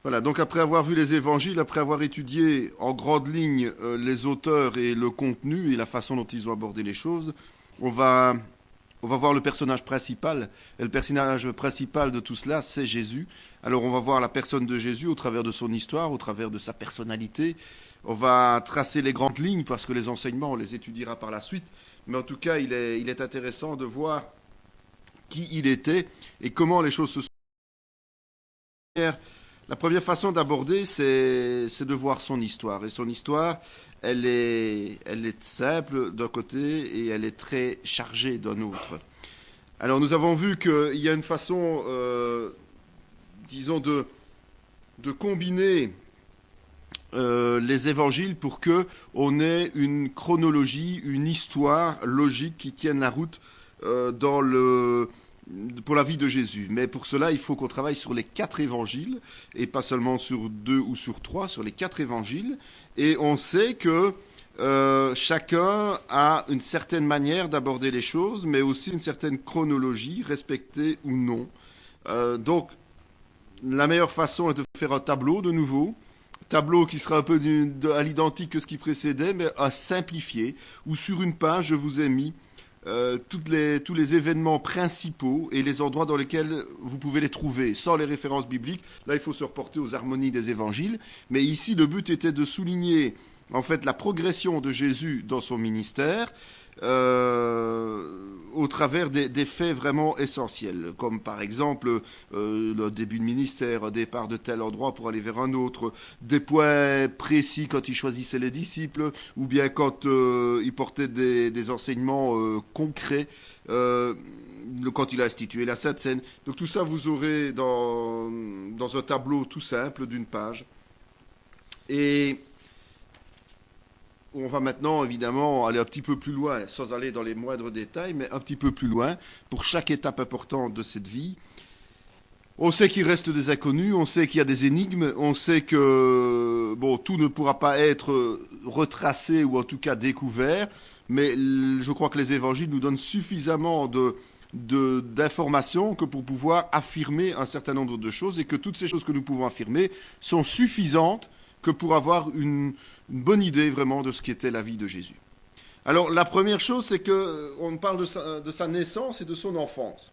Voilà, donc après avoir vu les évangiles, après avoir étudié en grande ligne les auteurs et le contenu et la façon dont ils ont abordé les choses, on va, on va voir le personnage principal. Et le personnage principal de tout cela, c'est Jésus. Alors on va voir la personne de Jésus au travers de son histoire, au travers de sa personnalité. On va tracer les grandes lignes parce que les enseignements, on les étudiera par la suite. Mais en tout cas, il est intéressant de voir qui il était et comment les choses se sont. La première façon d'aborder, c'est de voir son histoire. Et son histoire, elle est simple d'un côté et elle est très chargée d'un autre. Alors nous avons vu qu'il y a une façon, disons, de combiner les évangiles pour que on ait une chronologie, une histoire logique qui tienne la route dans le pour la vie de Jésus. Mais pour cela, il faut qu'on travaille sur les 4 évangiles, et pas seulement sur 2 ou sur 3, sur les 4 évangiles. Et on sait que chacun a une certaine manière d'aborder les choses, mais aussi une certaine chronologie, respectée ou non. Donc, la meilleure façon est de faire un tableau de nouveau. Tableau qui sera un peu à l'identique que ce qui précédait, mais à simplifier, où sur une page, je vous ai mis tous les événements principaux et les endroits dans lesquels vous pouvez les trouver, sans les références bibliques. Là, il faut se reporter aux harmonies des évangiles. Mais ici, le but était de souligner en fait la progression de Jésus dans son ministère au travers des faits vraiment essentiels, comme par exemple le début de ministère, un départ de tel endroit pour aller vers un autre, des points précis quand il choisissait les disciples, ou bien quand il portait des enseignements concrets, quand il a institué la Sainte Seine. Donc tout ça, vous aurez dans un tableau tout simple d'une page. Et on va maintenant, évidemment, aller un petit peu plus loin, sans aller dans les moindres détails, mais un petit peu plus loin, pour chaque étape importante de cette vie. On sait qu'il reste des inconnus, on sait qu'il y a des énigmes, on sait que bon, tout ne pourra pas être retracé ou en tout cas découvert, mais je crois que les évangiles nous donnent suffisamment d'informations que pour pouvoir affirmer un certain nombre de choses, et que toutes ces choses que nous pouvons affirmer sont suffisantes que pour avoir une bonne idée vraiment de ce qu'était la vie de Jésus. Alors la première chose, c'est qu'on parle de sa naissance et de son enfance.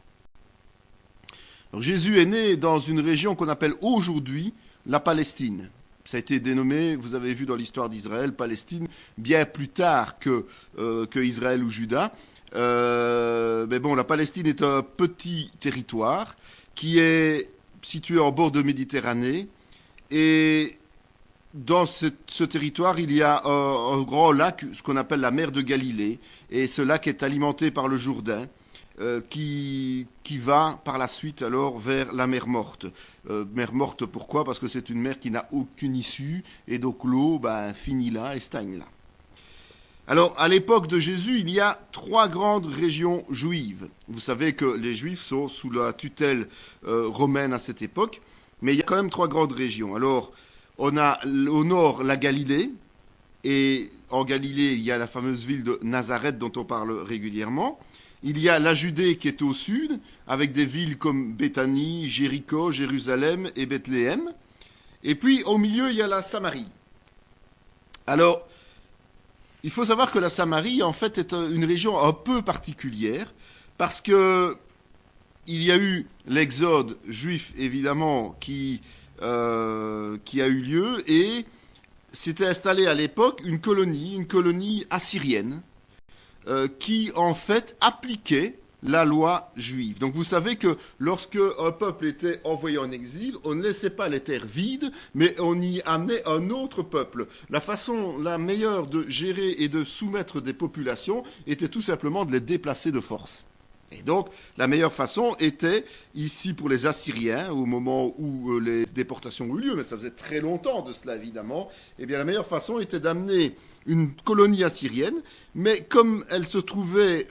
Alors, Jésus est né dans une région qu'on appelle aujourd'hui la Palestine. Ça a été dénommé, vous avez vu dans l'histoire d'Israël, Palestine, bien plus tard que Israël ou Juda. Mais bon, la Palestine est un petit territoire qui est situé en bord de Méditerranée, et dans ce territoire, il y a un grand lac, ce qu'on appelle la mer de Galilée, et ce lac est alimenté par le Jourdain, qui va par la suite alors vers la mer Morte. Mer Morte, pourquoi? Parce que c'est une mer qui n'a aucune issue, et donc l'eau finit là et stagne là. Alors, à l'époque de Jésus, il y a 3 grandes régions juives. Vous savez que les Juifs sont sous la tutelle romaine à cette époque, mais il y a quand même 3 grandes régions. Alors, on a au nord la Galilée, et en Galilée, il y a la fameuse ville de Nazareth dont on parle régulièrement. Il y a la Judée qui est au sud, avec des villes comme Béthanie, Jéricho, Jérusalem et Bethléem. Et puis au milieu, il y a la Samarie. Alors, il faut savoir que la Samarie, en fait, est une région un peu particulière, parce que il y a eu l'exode juif, évidemment, qui a eu lieu, et s'était installée à l'époque une colonie assyrienne, qui en fait appliquait la loi juive. Donc vous savez que lorsque un peuple était envoyé en exil, on ne laissait pas les terres vides, mais on y amenait un autre peuple. La façon la meilleure de gérer et de soumettre des populations était tout simplement de les déplacer de force. Et donc, la meilleure façon était, ici pour les Assyriens, au moment où les déportations ont eu lieu, mais ça faisait très longtemps de cela évidemment, eh bien la meilleure façon était d'amener une colonie assyrienne, mais comme elle se trouvait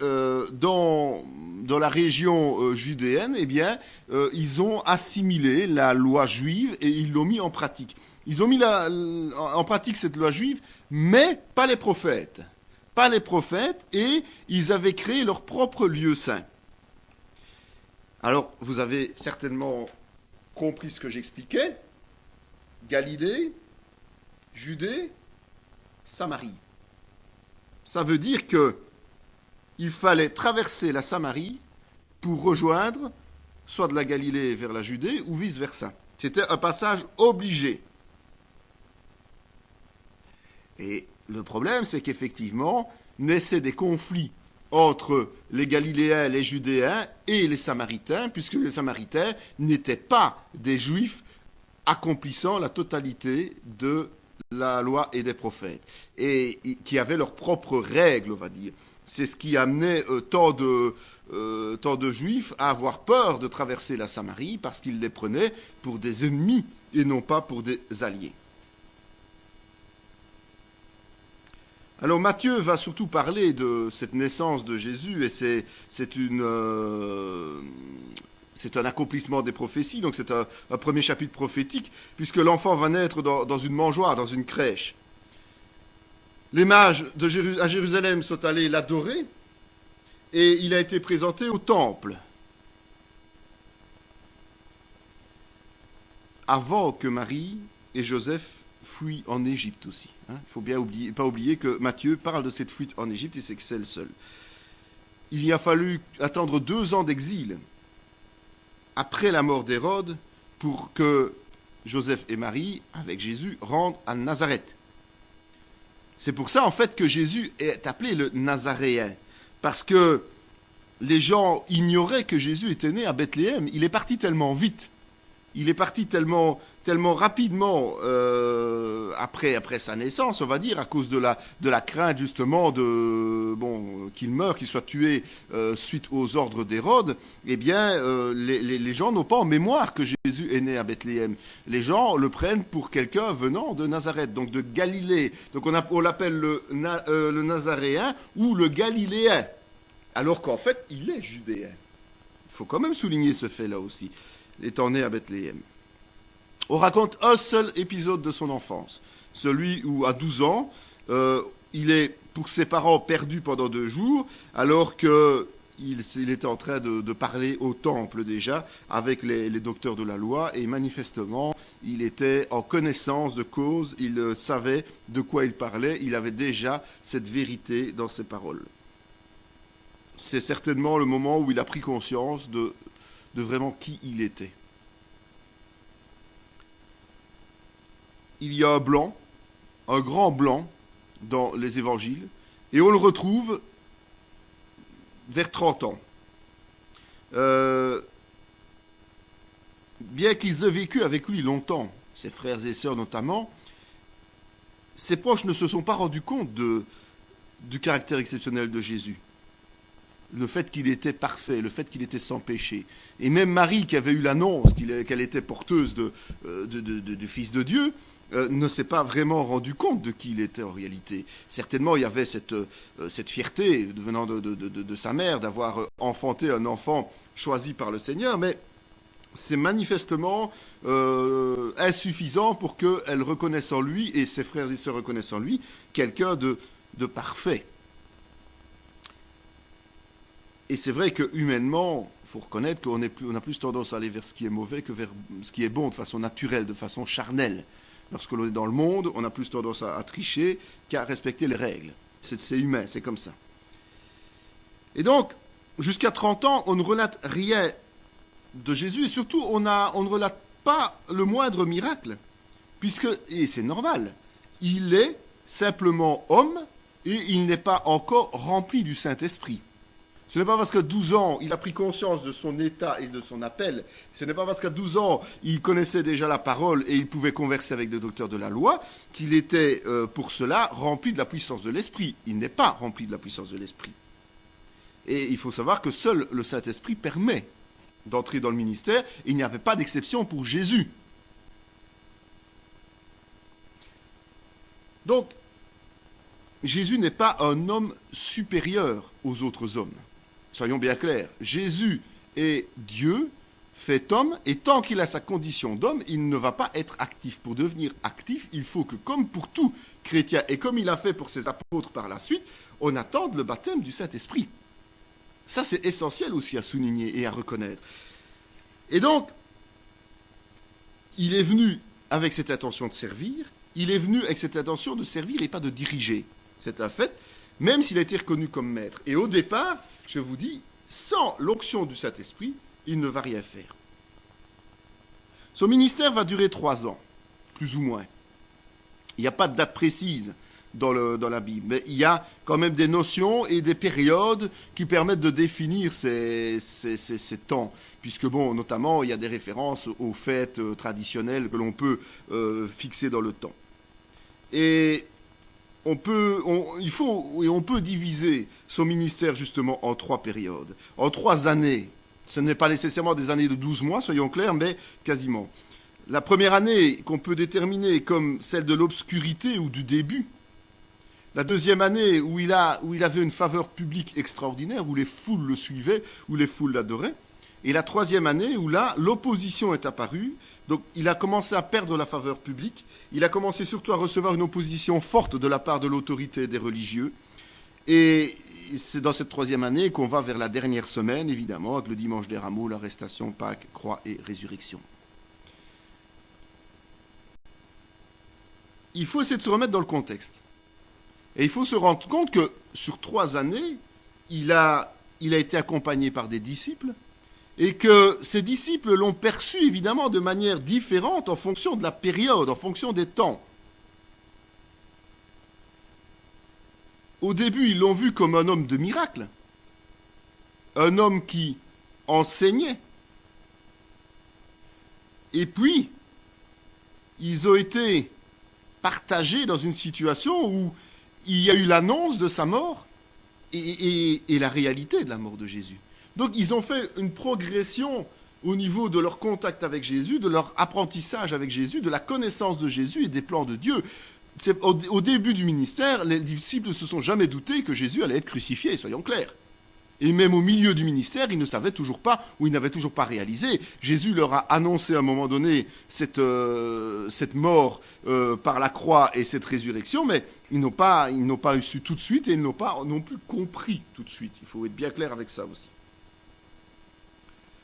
dans la région judéenne, eh bien, ils ont assimilé la loi juive et ils l'ont mis en pratique. Ils ont mis en pratique cette loi juive, mais pas les prophètes. Pas les prophètes, et ils avaient créé leur propre lieu saint. Alors, vous avez certainement compris ce que j'expliquais. Galilée, Judée, Samarie. Ça veut dire qu'il fallait traverser la Samarie pour rejoindre soit de la Galilée vers la Judée ou vice-versa. C'était un passage obligé. Et le problème, c'est qu'effectivement, naissaient des conflits entre les Galiléens, les Judéens et les Samaritains, puisque les Samaritains n'étaient pas des Juifs accomplissant la totalité de la loi et des prophètes, et qui avaient leurs propres règles, on va dire. C'est ce qui amenait tant de Juifs à avoir peur de traverser la Samarie, parce qu'ils les prenaient pour des ennemis et non pas pour des alliés. Alors Matthieu va surtout parler de cette naissance de Jésus, et c'est un accomplissement des prophéties, donc c'est un premier chapitre prophétique, puisque l'enfant va naître dans une mangeoire, dans une crèche. Les mages à Jérusalem sont allés l'adorer, et il a été présenté au temple, avant que Marie et Joseph fuient en Égypte aussi. Il ne faut bien pas oublier que Matthieu parle de cette fuite en Égypte, et c'est que c'est le seul. Il y a fallu attendre 2 ans d'exil après la mort d'Hérode pour que Joseph et Marie, avec Jésus, rentrent à Nazareth. C'est pour ça, en fait, que Jésus est appelé le Nazaréen, parce que les gens ignoraient que Jésus était né à Bethléem. Il est parti tellement vite, il est parti tellement rapidement après sa naissance, on va dire, à cause de la crainte justement qu'il meure, qu'il soit tué suite aux ordres d'Hérode. Eh bien, les gens n'ont pas en mémoire que Jésus est né à Bethléem. Les gens le prennent pour quelqu'un venant de Nazareth, donc de Galilée. Donc on l'appelle le Nazaréen ou le Galiléen, alors qu'en fait, il est judéen. Il faut quand même souligner ce fait-là aussi, étant né à Bethléem. On raconte un seul épisode de son enfance, celui où, à 12 ans, il est, pour ses parents, perdu pendant 2 jours, alors qu'il était en train de parler au temple déjà, avec les docteurs de la loi, et manifestement, il était en connaissance de cause, il savait de quoi il parlait, il avait déjà cette vérité dans ses paroles. C'est certainement le moment où il a pris conscience de vraiment qui il était. Il y a un blanc, un grand blanc, dans les évangiles, et on le retrouve vers 30 ans. Bien qu'ils aient vécu avec lui longtemps, ses frères et sœurs notamment, ses proches ne se sont pas rendus compte du caractère exceptionnel de Jésus. Le fait qu'il était parfait, le fait qu'il était sans péché. Et même Marie, qui avait eu l'annonce qu'elle était porteuse du Fils de Dieu, ne s'est pas vraiment rendu compte de qui il était en réalité. Certainement, il y avait cette fierté venant de sa mère d'avoir enfanté un enfant choisi par le Seigneur, mais c'est manifestement insuffisant pour qu'elle reconnaisse en lui, et ses frères et sœurs reconnaissent en lui, quelqu'un de parfait. Et c'est vrai que humainement, il faut reconnaître qu'on a plus tendance à aller vers ce qui est mauvais que vers ce qui est bon, de façon naturelle, de façon charnelle. Lorsque l'on est dans le monde, on a plus tendance à tricher qu'à respecter les règles. C'est humain, c'est comme ça. Et donc, jusqu'à 30 ans, on ne relate rien de Jésus, et surtout, on ne relate pas le moindre miracle, puisque, et c'est normal, il est simplement homme, et il n'est pas encore rempli du Saint-Esprit. Ce n'est pas parce qu'à 12 ans, il a pris conscience de son état et de son appel. Ce n'est pas parce qu'à 12 ans, il connaissait déjà la parole et il pouvait converser avec des docteurs de la loi qu'il était, pour cela, rempli de la puissance de l'Esprit. Il n'est pas rempli de la puissance de l'Esprit. Et il faut savoir que seul le Saint-Esprit permet d'entrer dans le ministère. Et il n'y avait pas d'exception pour Jésus. Donc, Jésus n'est pas un homme supérieur aux autres hommes. Soyons bien clairs, Jésus est Dieu, fait homme, et tant qu'il a sa condition d'homme, il ne va pas être actif. Pour devenir actif, il faut que, comme pour tout chrétien, et comme il a fait pour ses apôtres par la suite, on attende le baptême du Saint-Esprit. Ça, c'est essentiel aussi à souligner et à reconnaître. Et donc, il est venu avec cette intention de servir, il est venu avec cette intention de servir et pas de diriger. C'est un fait, même s'il a été reconnu comme maître. Et au départ, je vous dis, sans l'onction du Saint-Esprit, il ne va rien faire. Son ministère va durer 3 ans, plus ou moins. Il n'y a pas de date précise dans la Bible, mais il y a quand même des notions et des périodes qui permettent de définir ces temps, puisque, bon, notamment, il y a des références aux fêtes traditionnelles que l'on peut fixer dans le temps. Et on peut diviser son ministère justement en 3 périodes, en 3 années. Ce n'est pas nécessairement des années de 12 mois, soyons clairs, mais quasiment. La première année qu'on peut déterminer comme celle de l'obscurité ou du début. La deuxième année où il avait une faveur publique extraordinaire, où les foules le suivaient, où les foules l'adoraient. Et la troisième année où là, l'opposition est apparue. Donc il a commencé à perdre la faveur publique. Il a commencé surtout à recevoir une opposition forte de la part de l'autorité des religieux. Et c'est dans cette troisième année qu'on va vers la dernière semaine, évidemment, avec le dimanche des rameaux, l'arrestation, Pâques, croix et résurrection. Il faut essayer de se remettre dans le contexte. Et il faut se rendre compte que sur 3 années, il a été accompagné par des disciples et que ces disciples l'ont perçu évidemment de manière différente en fonction de la période, en fonction des temps. Au début, ils l'ont vu comme un homme de miracle, un homme qui enseignait. Et puis, ils ont été partagés dans une situation où il y a eu l'annonce de sa mort et la réalité de la mort de Jésus. Donc, ils ont fait une progression au niveau de leur contact avec Jésus, de leur apprentissage avec Jésus, de la connaissance de Jésus et des plans de Dieu. Au début du ministère, les disciples ne se sont jamais doutés que Jésus allait être crucifié, soyons clairs. Et même au milieu du ministère, ils ne savaient toujours pas, ou ils n'avaient toujours pas réalisé. Jésus leur a annoncé à un moment donné cette mort par la croix et cette résurrection, mais ils n'ont pas su tout de suite et ils n'ont pas non plus compris tout de suite. Il faut être bien clair avec ça aussi.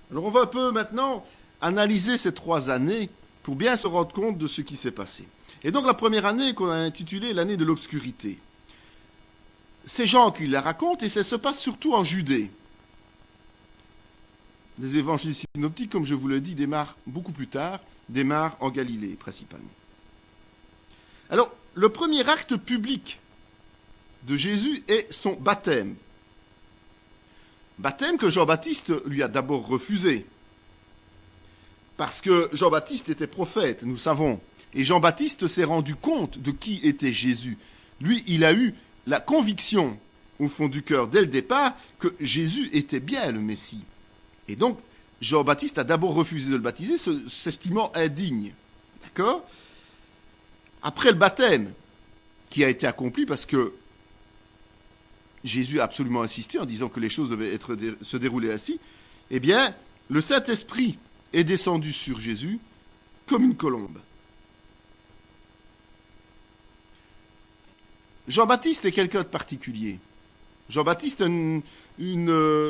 Alors on va un peu maintenant analyser ces 3 années pour bien se rendre compte de ce qui s'est passé. Et donc la première année qu'on a intitulée l'année de l'obscurité. C'est Jean qui la raconte et ça se passe surtout en Judée. Les évangiles synoptiques, comme je vous l'ai dit, démarrent beaucoup plus tard, démarrent en Galilée principalement. Alors, le premier acte public de Jésus est son baptême. Baptême que Jean-Baptiste lui a d'abord refusé. Parce que Jean-Baptiste était prophète, nous savons. Et Jean-Baptiste s'est rendu compte de qui était Jésus. Lui, il a eu la conviction au fond du cœur dès le départ que Jésus était bien le Messie. Et donc, Jean-Baptiste a d'abord refusé de le baptiser, s'estimant indigne. D'accord ? Après le baptême, qui a été accompli parce que Jésus a absolument insisté en disant que les choses devaient se dérouler ainsi, eh bien, le Saint-Esprit est descendu sur Jésus comme une colombe. Jean-Baptiste est quelqu'un de particulier. Jean-Baptiste a une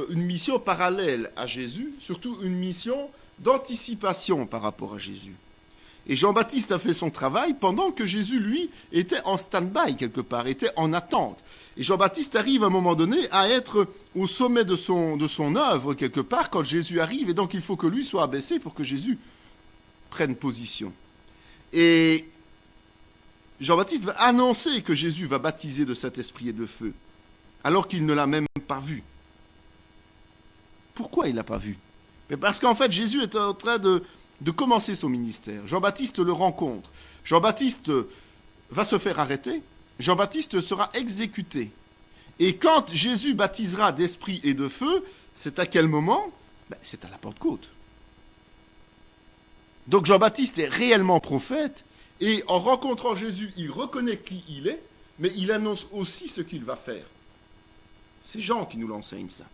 mission parallèle à Jésus, surtout une mission d'anticipation par rapport à Jésus. Et Jean-Baptiste a fait son travail pendant que Jésus, lui, était en stand-by quelque part, était en attente. Et Jean-Baptiste arrive à un moment donné à être au sommet de son œuvre quelque part quand Jésus arrive, et donc il faut que lui soit abaissé pour que Jésus prenne position. Et Jean-Baptiste va annoncer que Jésus va baptiser de Saint-Esprit et de feu, alors qu'il ne l'a même pas vu. Pourquoi il ne l'a pas vu ? Mais parce qu'en fait, Jésus est en train de commencer son ministère. Jean-Baptiste le rencontre. Jean-Baptiste va se faire arrêter. Jean-Baptiste sera exécuté. Et quand Jésus baptisera d'esprit et de feu, c'est à quel moment ? C'est à la Pentecôte. Donc Jean-Baptiste est réellement prophète. Et en rencontrant Jésus, il reconnaît qui il est, mais il annonce aussi ce qu'il va faire. C'est Jean qui nous l'enseigne, ça.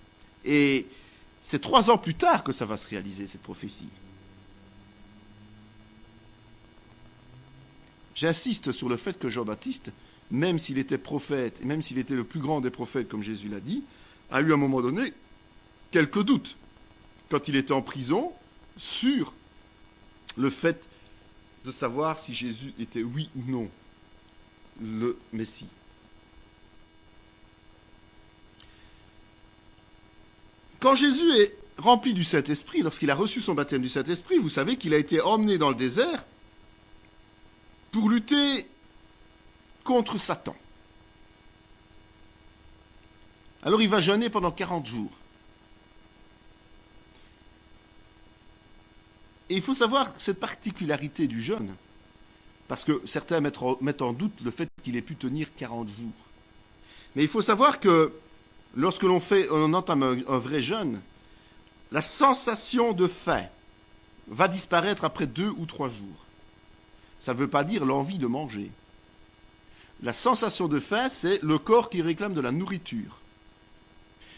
Et c'est 3 ans plus tard que ça va se réaliser, cette prophétie. J'insiste sur le fait que Jean-Baptiste, même s'il était prophète, et même s'il était le plus grand des prophètes, comme Jésus l'a dit, a eu à un moment donné quelques doutes, quand il était en prison, sur le fait de savoir si Jésus était oui ou non le Messie. Quand Jésus est rempli du Saint-Esprit, lorsqu'il a reçu son baptême du Saint-Esprit, vous savez qu'il a été emmené dans le désert pour lutter contre Satan. Alors il va jeûner pendant 40 jours. Et il faut savoir cette particularité du jeûne, parce que certains mettent en doute le fait qu'il ait pu tenir 40 jours. Mais il faut savoir que lorsque on entame un vrai jeûne, la sensation de faim va disparaître après 2 ou 3 jours. Ça ne veut pas dire l'envie de manger. La sensation de faim, c'est le corps qui réclame de la nourriture.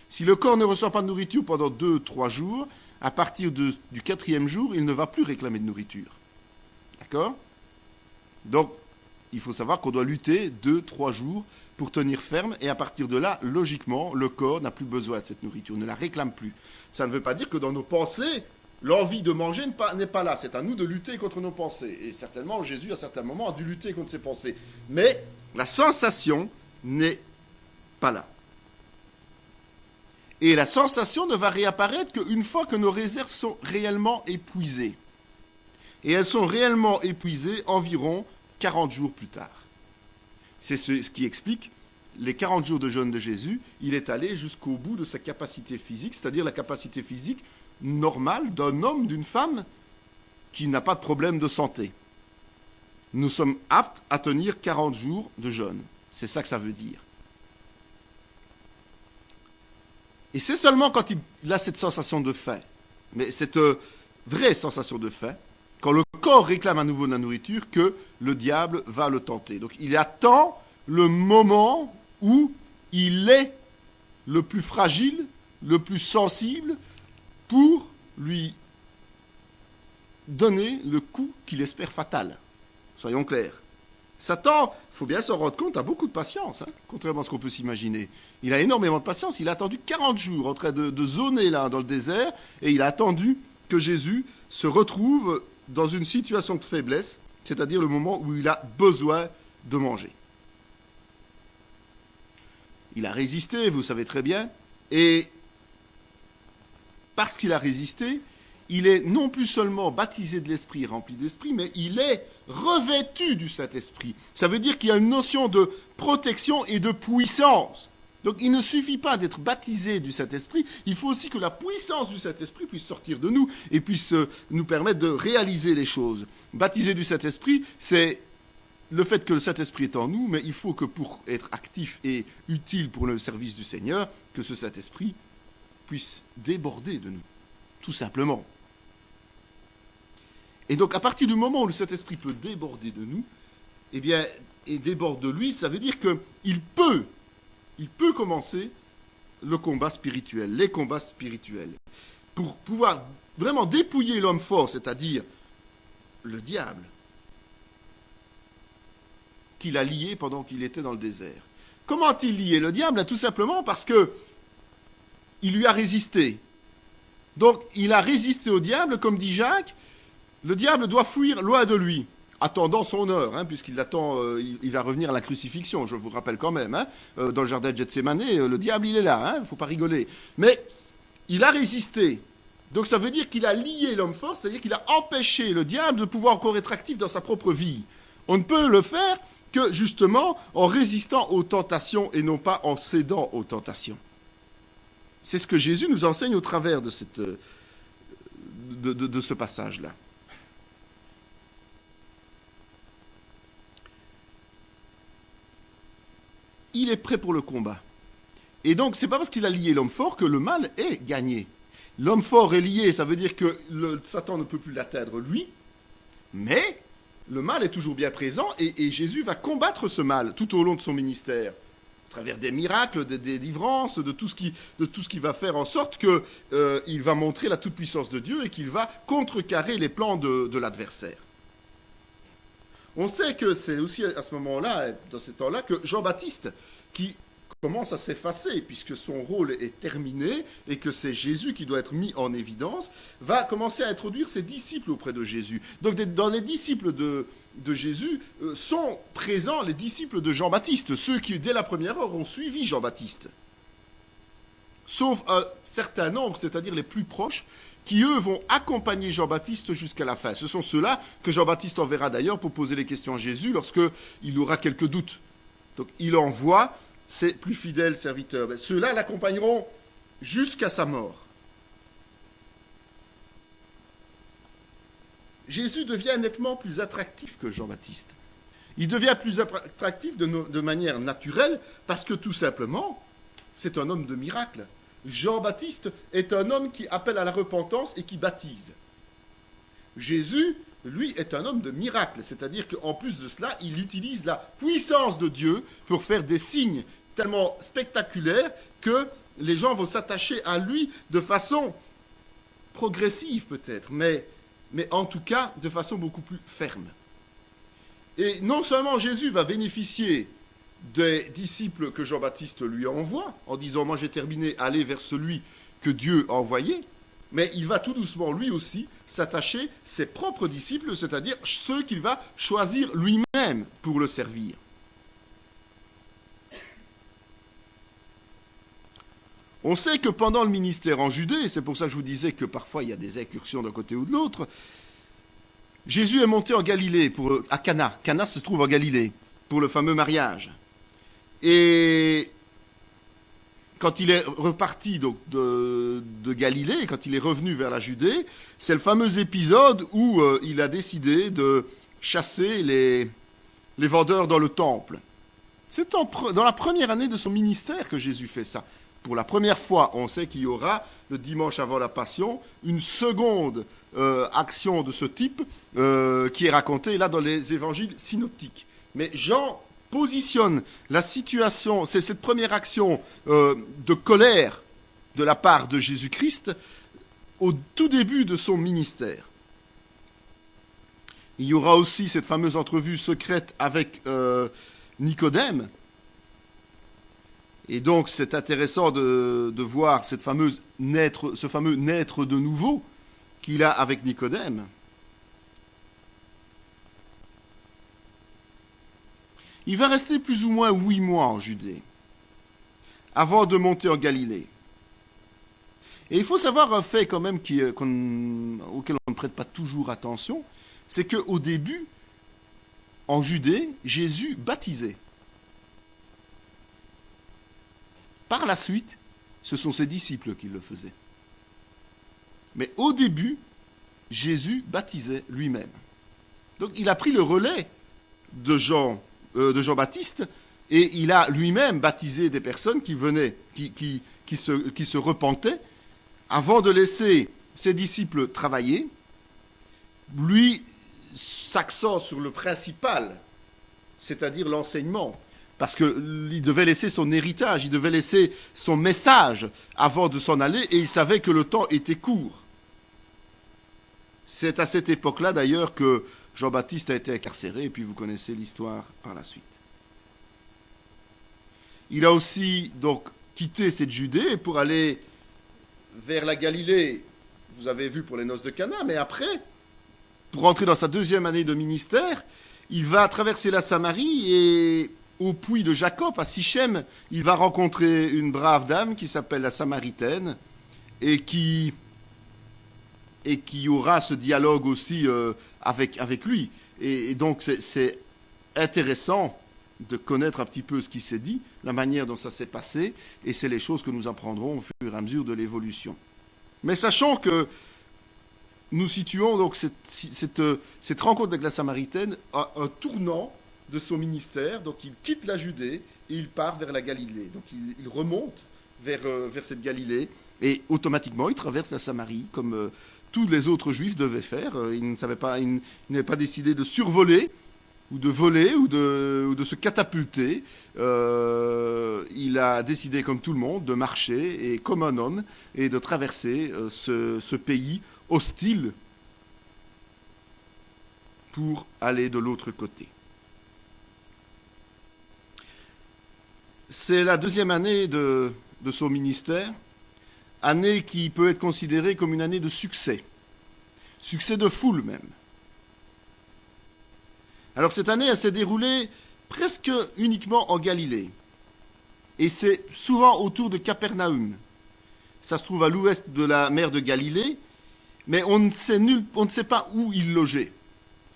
Si le corps ne reçoit pas de nourriture pendant 2-3 jours, à partir du 4e jour, il ne va plus réclamer de nourriture. D'accord ? Donc, il faut savoir qu'on doit lutter 2-3 jours pour tenir ferme, et à partir de là, logiquement, le corps n'a plus besoin de cette nourriture, ne la réclame plus. Ça ne veut pas dire que dans nos pensées, l'envie de manger n'est pas là. C'est à nous de lutter contre nos pensées. Et certainement, Jésus, à certains moments, a dû lutter contre ses pensées. Mais la sensation n'est pas là. Et la sensation ne va réapparaître qu'une fois que nos réserves sont réellement épuisées. Et elles sont réellement épuisées environ 40 jours plus tard. C'est ce qui explique les 40 jours de jeûne de Jésus. Il est allé jusqu'au bout de sa capacité physique, c'est-à-dire la capacité physique normale d'un homme, d'une femme qui n'a pas de problème de santé. Nous sommes aptes à tenir 40 jours de jeûne. C'est ça que ça veut dire. Et c'est seulement quand il a cette sensation de faim, mais cette vraie sensation de faim, quand le corps réclame à nouveau de la nourriture, que le diable va le tenter. Donc il attend le moment où il est le plus fragile, le plus sensible, pour lui donner le coup qu'il espère fatal. Soyons clairs. Satan, il faut bien s'en rendre compte, a beaucoup de patience, contrairement à ce qu'on peut s'imaginer. Il a énormément de patience. Il a attendu 40 jours en train de zoner là dans le désert, et il a attendu que Jésus se retrouve dans une situation de faiblesse, c'est-à-dire le moment où il a besoin de manger. Il a résisté, vous savez très bien, et parce qu'il a résisté, il est non plus seulement baptisé de l'Esprit, rempli d'Esprit, mais il est revêtu du Saint-Esprit. Ça veut dire qu'il y a une notion de protection et de puissance. Donc il ne suffit pas d'être baptisé du Saint-Esprit, il faut aussi que la puissance du Saint-Esprit puisse sortir de nous et puisse nous permettre de réaliser les choses. Baptisé du Saint-Esprit, c'est le fait que le Saint-Esprit est en nous, mais il faut que pour être actif et utile pour le service du Seigneur, que ce Saint-Esprit puisse déborder de nous, tout simplement. Et donc, à partir du moment où le Saint-Esprit peut déborder de nous, eh bien, et déborde de lui, ça veut dire qu'il peut commencer le combat spirituel, les combats spirituels, pour pouvoir vraiment dépouiller l'homme fort, c'est-à-dire le diable, qu'il a lié pendant qu'il était dans le désert. Comment a-t-il lié le diable? Tout simplement parce que il lui a résisté. Donc, il a résisté au diable, comme dit Jacques. Le diable doit fuir loin de lui, attendant son heure, puisqu'il attend, il va revenir à la crucifixion, je vous rappelle quand même. Dans le jardin de Gethsémane, le diable, il est là, il ne faut pas rigoler. Mais il a résisté. Donc ça veut dire qu'il a lié l'homme fort, c'est-à-dire qu'il a empêché le diable de pouvoir encore être actif dans sa propre vie. On ne peut le faire que justement en résistant aux tentations et non pas en cédant aux tentations. C'est ce que Jésus nous enseigne au travers de ce passage-là. Il est prêt pour le combat. Et donc, ce n'est pas parce qu'il a lié l'homme fort que le mal est gagné. L'homme fort est lié, ça veut dire que Satan ne peut plus l'atteindre lui, mais le mal est toujours bien présent et Jésus va combattre ce mal tout au long de son ministère, à travers des miracles, des délivrances, de tout ce qui va faire en sorte qu'il va montrer la toute-puissance de Dieu et qu'il va contrecarrer les plans de l'adversaire. On sait que c'est aussi à ce moment-là, dans ce temps-là, que Jean-Baptiste, qui commence à s'effacer, puisque son rôle est terminé et que c'est Jésus qui doit être mis en évidence, va commencer à introduire ses disciples auprès de Jésus. Donc dans les disciples de Jésus sont présents les disciples de Jean-Baptiste, ceux qui dès la première heure ont suivi Jean-Baptiste. Sauf un certain nombre, c'est-à-dire les plus proches, qui eux vont accompagner Jean-Baptiste jusqu'à la fin. Ce sont ceux-là que Jean-Baptiste enverra d'ailleurs pour poser les questions à Jésus lorsqu'il aura quelques doutes. Donc il envoie ses plus fidèles serviteurs. Mais ceux-là l'accompagneront jusqu'à sa mort. Jésus devient nettement plus attractif que Jean-Baptiste. Il devient plus attractif de manière naturelle parce que tout simplement, c'est un homme de miracle. Jean-Baptiste est un homme qui appelle à la repentance et qui baptise. Jésus, lui, est un homme de miracle, c'est-à-dire qu'en plus de cela, il utilise la puissance de Dieu pour faire des signes tellement spectaculaires que les gens vont s'attacher à lui de façon progressive peut-être, mais en tout cas de façon beaucoup plus ferme. Et non seulement Jésus va bénéficier des disciples que Jean-Baptiste lui envoie, en disant « moi j'ai terminé, allez vers celui que Dieu a envoyé », mais il va tout doucement lui aussi s'attacher ses propres disciples, c'est-à-dire ceux qu'il va choisir lui-même pour le servir. On sait que pendant le ministère en Judée, c'est pour ça que je vous disais que parfois il y a des incursions d'un côté ou de l'autre, Jésus est monté en Galilée, à Cana. Cana se trouve en Galilée, pour le fameux mariage. Et quand il est reparti donc, de Galilée, quand il est revenu vers la Judée, c'est le fameux épisode où il a décidé de chasser les vendeurs dans le temple. C'est dans la première année de son ministère que Jésus fait ça. Pour la première fois, on sait qu'il y aura, le dimanche avant la Passion, une seconde action de ce type qui est racontée là dans les évangiles synoptiques. Mais Jean positionne la situation, c'est cette première action de colère de la part de Jésus-Christ au tout début de son ministère. Il y aura aussi cette fameuse entrevue secrète avec Nicodème. Et donc c'est intéressant de voir ce fameux naître de nouveau qu'il a avec Nicodème. Il va rester plus ou moins 8 mois en Judée, avant de monter en Galilée. Et il faut savoir un fait quand même auquel on ne prête pas toujours attention, c'est qu'au début, en Judée, Jésus baptisait. Par la suite, ce sont ses disciples qui le faisaient. Mais au début, Jésus baptisait lui-même. Donc il a pris le relais de Jean-Baptiste, et il a lui-même baptisé des personnes qui venaient, qui se repentaient, avant de laisser ses disciples travailler, lui s'accent sur le principal, c'est-à-dire l'enseignement, parce qu'il devait laisser son héritage, il devait laisser son message avant de s'en aller, et il savait que le temps était court. C'est à cette époque-là d'ailleurs que Jean-Baptiste a été incarcéré, et puis vous connaissez l'histoire par la suite. Il a aussi donc quitté cette Judée pour aller vers la Galilée, vous avez vu pour les noces de Cana, mais après, pour entrer dans sa deuxième année de ministère, il va traverser la Samarie et au puits de Jacob, à Sichem, il va rencontrer une brave dame qui s'appelle la Samaritaine et qui aura ce dialogue aussi avec lui. Et donc c'est intéressant de connaître un petit peu ce qui s'est dit, la manière dont ça s'est passé, et c'est les choses que nous apprendrons au fur et à mesure de l'évolution. Mais sachant que nous situons donc cette rencontre avec la Samaritaine à un tournant de son ministère, donc il quitte la Judée et il part vers la Galilée. Donc il remonte vers cette Galilée et automatiquement il traverse la Samarie comme tous les autres Juifs devaient faire. Il n'avait pas décidé de survoler ou de voler ou de se catapulter. Il a décidé comme tout le monde de marcher et comme un homme et de traverser ce pays hostile pour aller de l'autre côté. C'est la deuxième année de son ministère, année qui peut être considérée comme une année de succès de foule même. Alors cette année, elle s'est déroulée presque uniquement en Galilée, et c'est souvent autour de Capernaum. Ça se trouve à l'ouest de la mer de Galilée, mais on ne sait pas où il logeait.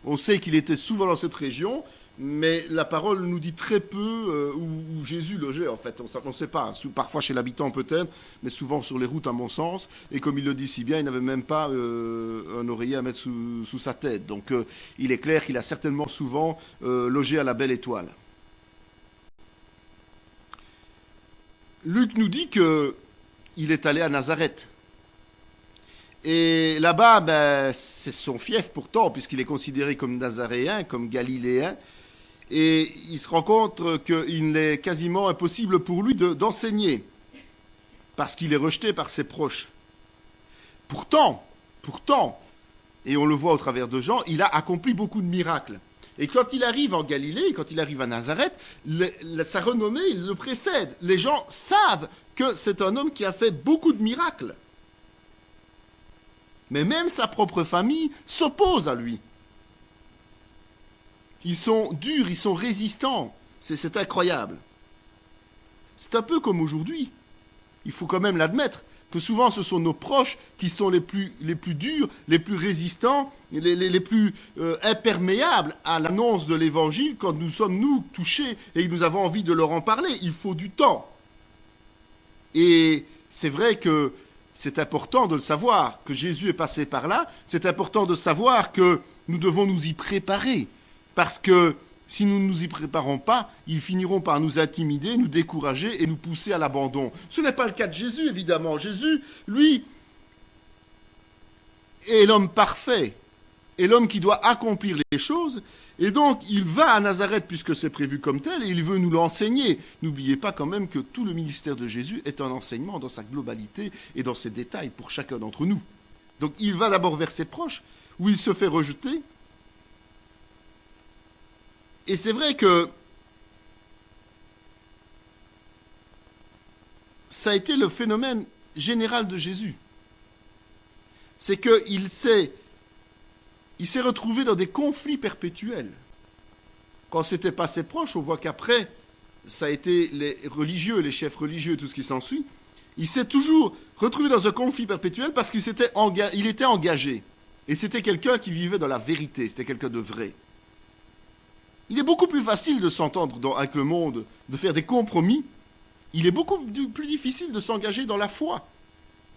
On sait qu'il était souvent dans cette région, mais la parole nous dit très peu où Jésus logeait, en fait. On ne sait pas. Parfois chez l'habitant peut-être, mais souvent sur les routes, à mon sens. Et comme il le dit si bien, il n'avait même pas un oreiller à mettre sous sa tête. Donc il est clair qu'il a certainement souvent logé à la Belle Étoile. Luc nous dit qu'il est allé à Nazareth. Et là-bas, c'est son fief pourtant, puisqu'il est considéré comme nazaréen, comme galiléen. Et il se rend compte qu'il est quasiment impossible pour lui d'enseigner, parce qu'il est rejeté par ses proches. Pourtant, et on le voit au travers de Jean, il a accompli beaucoup de miracles. Et quand il arrive en Galilée, quand il arrive à Nazareth, sa renommée le précède. Les gens savent que c'est un homme qui a fait beaucoup de miracles. Mais même sa propre famille s'oppose à lui. Ils sont durs, ils sont résistants. C'est incroyable. C'est un peu comme aujourd'hui. Il faut quand même l'admettre, que souvent ce sont nos proches qui sont les plus durs, les plus résistants, les plus imperméables à l'annonce de l'Évangile quand nous sommes, nous, touchés et que nous avons envie de leur en parler. Il faut du temps. Et c'est vrai que c'est important de le savoir, que Jésus est passé par là. C'est important de savoir que nous devons nous y préparer. Parce que si nous ne nous y préparons pas, ils finiront par nous intimider, nous décourager et nous pousser à l'abandon. Ce n'est pas le cas de Jésus, évidemment. Jésus, lui, est l'homme parfait, est l'homme qui doit accomplir les choses. Et donc, il va à Nazareth puisque c'est prévu comme tel et il veut nous l'enseigner. N'oubliez pas quand même que tout le ministère de Jésus est un enseignement dans sa globalité et dans ses détails pour chacun d'entre nous. Donc, il va d'abord vers ses proches, où il se fait rejeter. Et c'est vrai que ça a été le phénomène général de Jésus. C'est qu'il s'est retrouvé dans des conflits perpétuels. Quand c'était pas ses proches, on voit qu'après, ça a été les religieux, les chefs religieux, tout ce qui s'ensuit. Il s'est toujours retrouvé dans un conflit perpétuel parce qu'il était engagé. Et c'était quelqu'un qui vivait dans la vérité, c'était quelqu'un de vrai. Il est beaucoup plus facile de s'entendre avec le monde, de faire des compromis. Il est beaucoup plus difficile de s'engager dans la foi.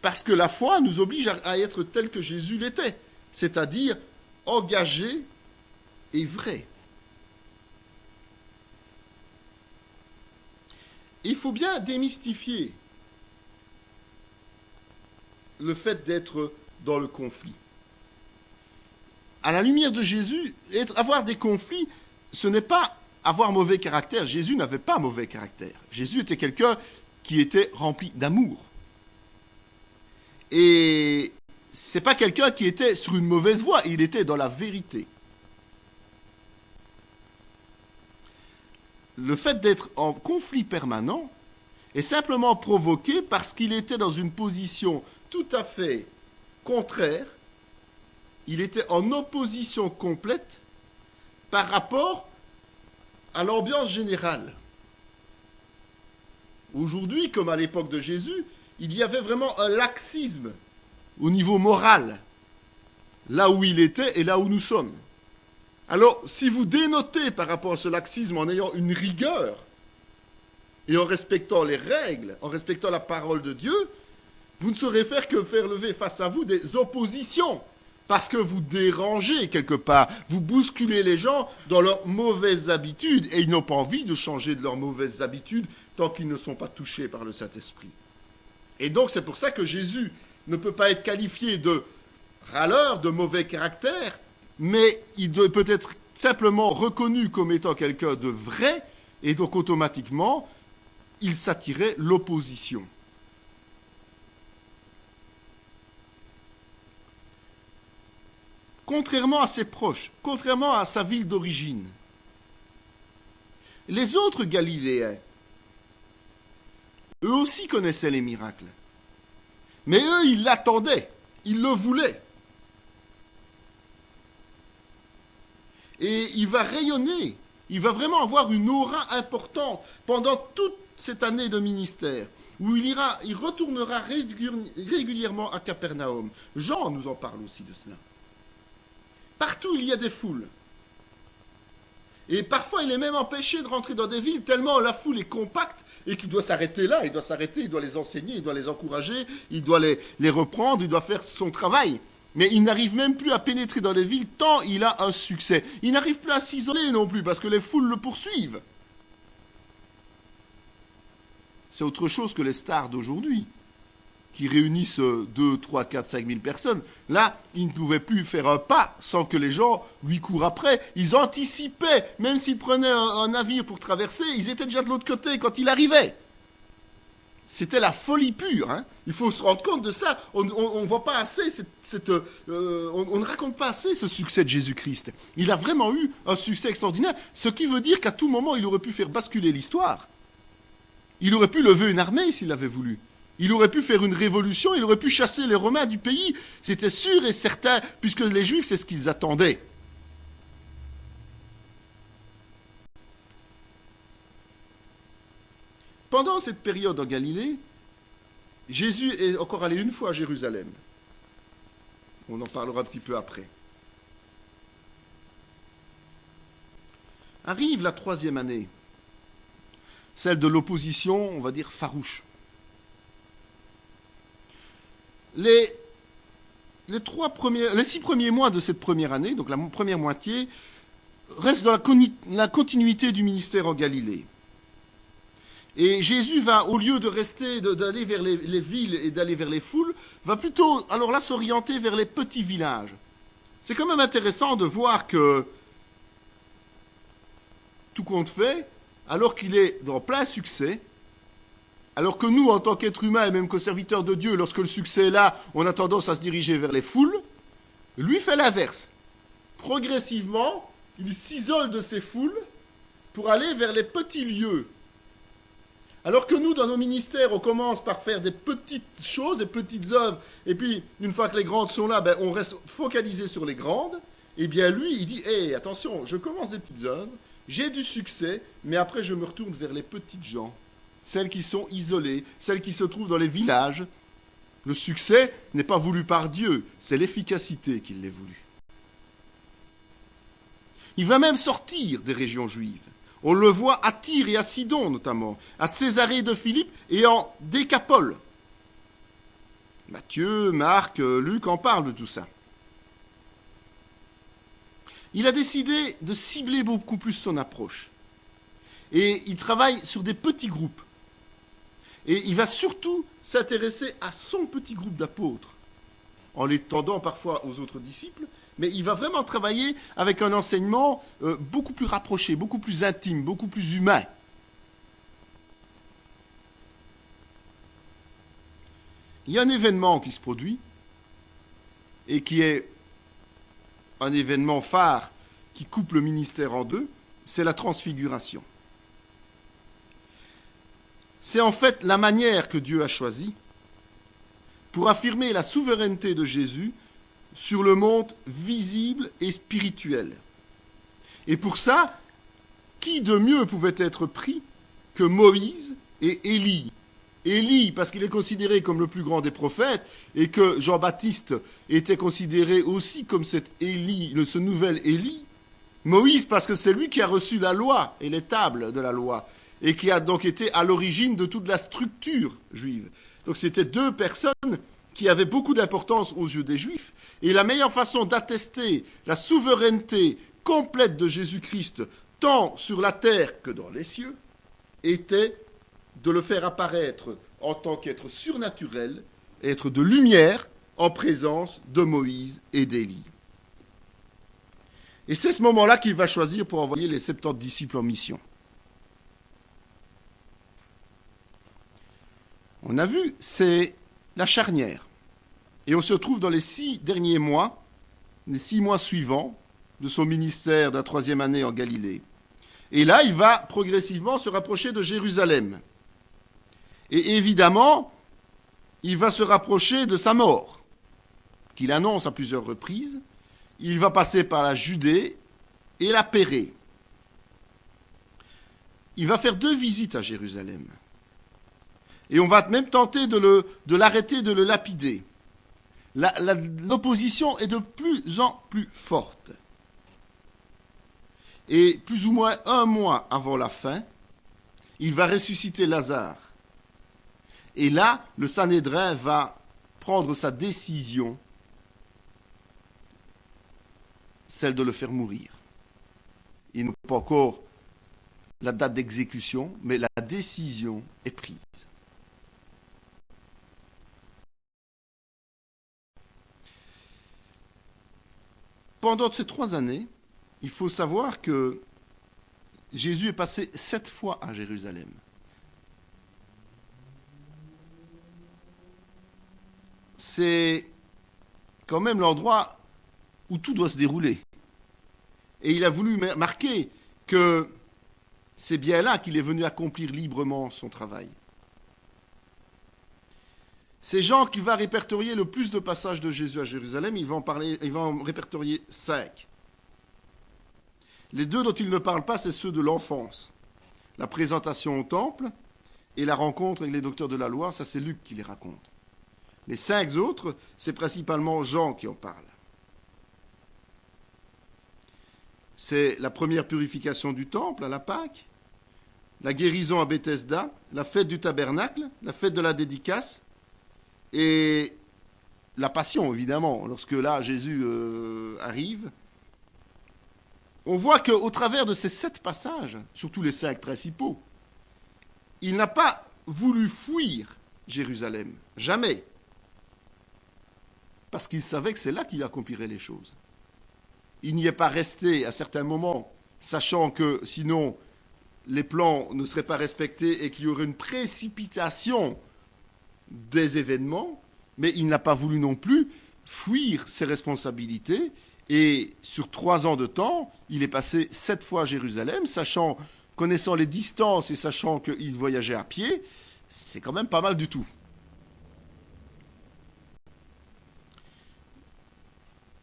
Parce que la foi nous oblige à être tel que Jésus l'était, c'est-à-dire engagé et vrai. Il faut bien démystifier le fait d'être dans le conflit. À la lumière de Jésus, avoir des conflits, ce n'est pas avoir mauvais caractère. Jésus n'avait pas mauvais caractère. Jésus était quelqu'un qui était rempli d'amour. Et ce n'est pas quelqu'un qui était sur une mauvaise voie, il était dans la vérité. Le fait d'être en conflit permanent est simplement provoqué parce qu'il était dans une position tout à fait contraire. Il était en opposition complète par rapport à l'ambiance générale. Aujourd'hui, comme à l'époque de Jésus, il y avait vraiment un laxisme au niveau moral, là où il était et là où nous sommes. Alors, si vous dénotez par rapport à ce laxisme en ayant une rigueur et en respectant les règles, en respectant la parole de Dieu, vous ne saurez faire que faire lever face à vous des oppositions. Parce que vous dérangez quelque part, vous bousculez les gens dans leurs mauvaises habitudes et ils n'ont pas envie de changer de leurs mauvaises habitudes tant qu'ils ne sont pas touchés par le Saint-Esprit. Et donc c'est pour ça que Jésus ne peut pas être qualifié de râleur, de mauvais caractère, mais il peut être simplement reconnu comme étant quelqu'un de vrai et donc automatiquement il s'attirait l'opposition. Contrairement à ses proches, contrairement à sa ville d'origine. Les autres Galiléens Eux aussi connaissaient les miracles. Mais eux, ils l'attendaient, ils le voulaient. Et il va rayonner, il va vraiment avoir une aura importante pendant toute cette année de ministère, où il retournera régulièrement à Capernaum. Jean nous en parle aussi de cela. Partout, il y a des foules. Et parfois, il est même empêché de rentrer dans des villes tellement la foule est compacte et qu'il doit s'arrêter là, il doit s'arrêter, il doit les enseigner, il doit les encourager, il doit les reprendre, il doit faire son travail. Mais il n'arrive même plus à pénétrer dans les villes tant il a un succès. Il n'arrive plus à s'isoler non plus parce que les foules le poursuivent. C'est autre chose que les stars d'aujourd'hui, qui réunissent 2, 3, 4, 5 000 personnes. Là, il ne pouvait plus faire un pas sans que les gens lui courent après. Ils anticipaient, même s'ils prenaient un navire pour traverser, ils étaient déjà de l'autre côté quand il arrivait. C'était la folie pure. Hein. Il faut se rendre compte de ça. On ne voit pas assez, on ne raconte pas assez ce succès de Jésus-Christ. Il a vraiment eu un succès extraordinaire, ce qui veut dire qu'à tout moment, il aurait pu faire basculer l'histoire. Il aurait pu lever une armée s'il avait voulu. Il aurait pu faire une révolution, il aurait pu chasser les Romains du pays. C'était sûr et certain, puisque les Juifs, c'est ce qu'ils attendaient. Pendant cette période en Galilée, Jésus est encore allé une fois à Jérusalem. On en parlera un petit peu après. Arrive la 3e année, celle de l'opposition, on va dire, farouche. Les 6 premiers mois de cette première année, donc la première moitié, restent dans la continuité du ministère en Galilée. Et Jésus va, au lieu de rester, d'aller vers les villes et d'aller vers les foules, va plutôt, alors là, s'orienter vers les petits villages. C'est quand même intéressant de voir que, tout compte fait, alors qu'il est dans plein succès, alors que nous, en tant qu'êtres humains et même que serviteurs de Dieu, lorsque le succès est là, on a tendance à se diriger vers les foules, lui fait l'inverse. Progressivement, il s'isole de ces foules pour aller vers les petits lieux. Alors que nous, dans nos ministères, on commence par faire des petites choses, des petites œuvres, et puis, une fois que les grandes sont là, on reste focalisé sur les grandes, et bien lui, il dit, hey, attention, je commence des petites œuvres, j'ai du succès, mais après je me retourne vers les petites gens, celles qui sont isolées, celles qui se trouvent dans les villages. Le succès n'est pas voulu par Dieu, c'est l'efficacité qui l'est voulu. Il va même sortir des régions juives. On le voit à Tyr et à Sidon notamment, à Césarée de Philippe et en Décapole. Matthieu, Marc, Luc en parlent de tout ça. Il a décidé de cibler beaucoup plus son approche. Et il travaille sur des petits groupes. Et il va surtout s'intéresser à son petit groupe d'apôtres, en l'étendant parfois aux autres disciples, mais il va vraiment travailler avec un enseignement beaucoup plus rapproché, beaucoup plus intime, beaucoup plus humain. Il y a un événement qui se produit, et qui est un événement phare qui coupe le ministère en deux, c'est la transfiguration. C'est en fait la manière que Dieu a choisie pour affirmer la souveraineté de Jésus sur le monde visible et spirituel. Et pour ça, qui de mieux pouvait être pris que Moïse et Élie? Élie, parce qu'il est considéré comme le plus grand des prophètes, et que Jean-Baptiste était considéré aussi comme cet Élie, ce nouvel Élie. Moïse, parce que c'est lui qui a reçu la loi et les tables de la loi, et qui a donc été à l'origine de toute la structure juive. Donc c'était deux personnes qui avaient beaucoup d'importance aux yeux des Juifs, et la meilleure façon d'attester la souveraineté complète de Jésus-Christ, tant sur la terre que dans les cieux, était de le faire apparaître en tant qu'être surnaturel, être de lumière en présence de Moïse et d'Élie. Et c'est ce moment-là qu'il va choisir pour envoyer les 70 disciples en mission. On a vu, c'est la charnière. Et on se trouve dans les 6 derniers mois, les 6 mois suivants de son ministère de la 3e année en Galilée. Et là, il va progressivement se rapprocher de Jérusalem. Et évidemment, il va se rapprocher de sa mort, qu'il annonce à plusieurs reprises. Il va passer par la Judée et la Pérée. Il va faire 2 visites à Jérusalem. Et on va même tenter de l'arrêter, de le lapider. L'opposition est de plus en plus forte. Et plus ou moins 1 mois avant la fin, il va ressusciter Lazare. Et là, le Sanhédrin va prendre sa décision, celle de le faire mourir. Il n'a pas encore la date d'exécution, mais la décision est prise. Pendant ces 3 années, il faut savoir que Jésus est passé 7 fois à Jérusalem. C'est quand même l'endroit où tout doit se dérouler. Et il a voulu marquer que c'est bien là qu'il est venu accomplir librement son travail. C'est Jean qui va répertorier le plus de passages de Jésus à Jérusalem. Il va en répertorier 5. Les 2 dont il ne parle pas, c'est ceux de l'enfance. La présentation au temple et la rencontre avec les docteurs de la loi, ça c'est Luc qui les raconte. Les 5 autres, c'est principalement Jean qui en parle. C'est la première purification du temple à la Pâque, la guérison à Bethesda, la fête du tabernacle, la fête de la dédicace et la passion, évidemment, lorsque là Jésus arrive. On voit qu'au travers de ces 7 passages, surtout les 5 principaux, il n'a pas voulu fuir Jérusalem, jamais. Parce qu'il savait que c'est là qu'il accomplirait les choses. Il n'y est pas resté à certains moments, sachant que sinon les plans ne seraient pas respectés et qu'il y aurait une précipitation des événements, mais il n'a pas voulu non plus fuir ses responsabilités. Et sur 3 ans de temps, il est passé 7 fois à Jérusalem, connaissant les distances et sachant qu'il voyageait à pied, c'est quand même pas mal du tout.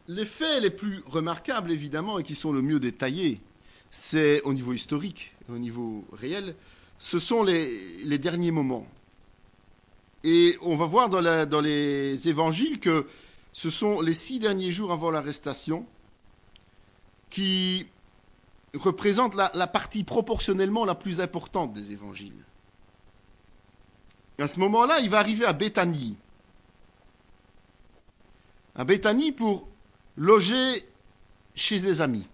Les faits les plus remarquables, évidemment, et qui sont le mieux détaillés, c'est au niveau historique, au niveau réel, ce sont les derniers moments. Et on va voir dans les évangiles que ce sont les 6 derniers jours avant l'arrestation qui représentent la partie proportionnellement la plus importante des évangiles. À ce moment-là, il va arriver à Béthanie. À Béthanie pour loger chez des amis.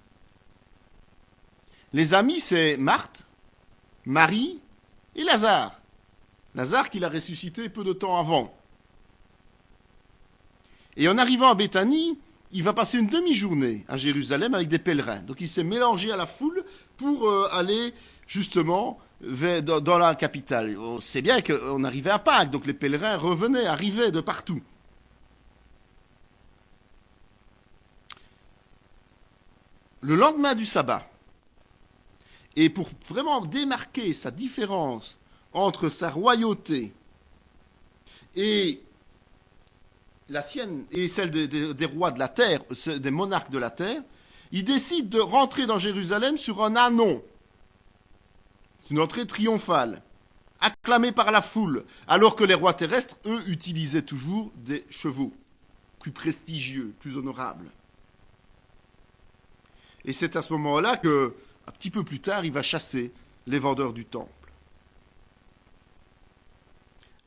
Les amis, c'est Marthe, Marie et Lazare. Lazare qu'il a ressuscité peu de temps avant. Et en arrivant à Béthanie, il va passer une demi-journée à Jérusalem avec des pèlerins. Donc il s'est mélangé à la foule pour aller justement dans la capitale. On sait bien qu'on arrivait à Pâques, donc les pèlerins arrivaient de partout. Le lendemain du sabbat, et pour vraiment démarquer sa différence entre sa royauté et la sienne et celle des rois de la terre, des monarques de la terre, il décide de rentrer dans Jérusalem sur un ânon. C'est une entrée triomphale, acclamée par la foule, alors que les rois terrestres, eux, utilisaient toujours des chevaux, plus prestigieux, plus honorables. Et c'est à ce moment-là que, un petit peu plus tard, il va chasser les vendeurs du temple.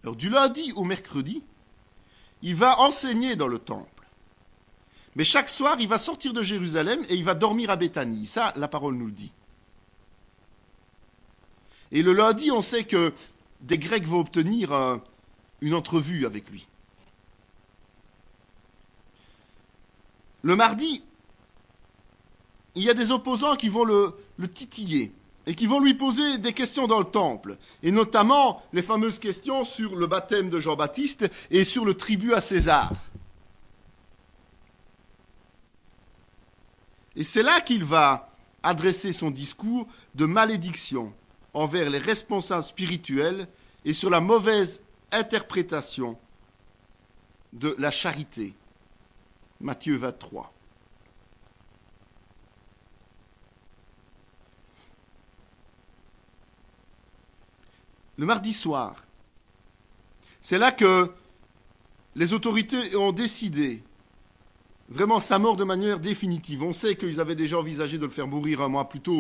Alors, du lundi au mercredi, il va enseigner dans le temple. Mais chaque soir, il va sortir de Jérusalem et il va dormir à Béthanie. Ça, la parole nous le dit. Et le lundi, on sait que des Grecs vont obtenir une entrevue avec lui. Le mardi, il y a des opposants qui vont le titiller et qui vont lui poser des questions dans le temple, et notamment les fameuses questions sur le baptême de Jean-Baptiste et sur le tribut à César. Et c'est là qu'il va adresser son discours de malédiction envers les responsables spirituels et sur la mauvaise interprétation de la charité. Matthieu 23. Le mardi soir, c'est là que les autorités ont décidé vraiment sa mort de manière définitive. On sait qu'ils avaient déjà envisagé de le faire mourir un mois plus tôt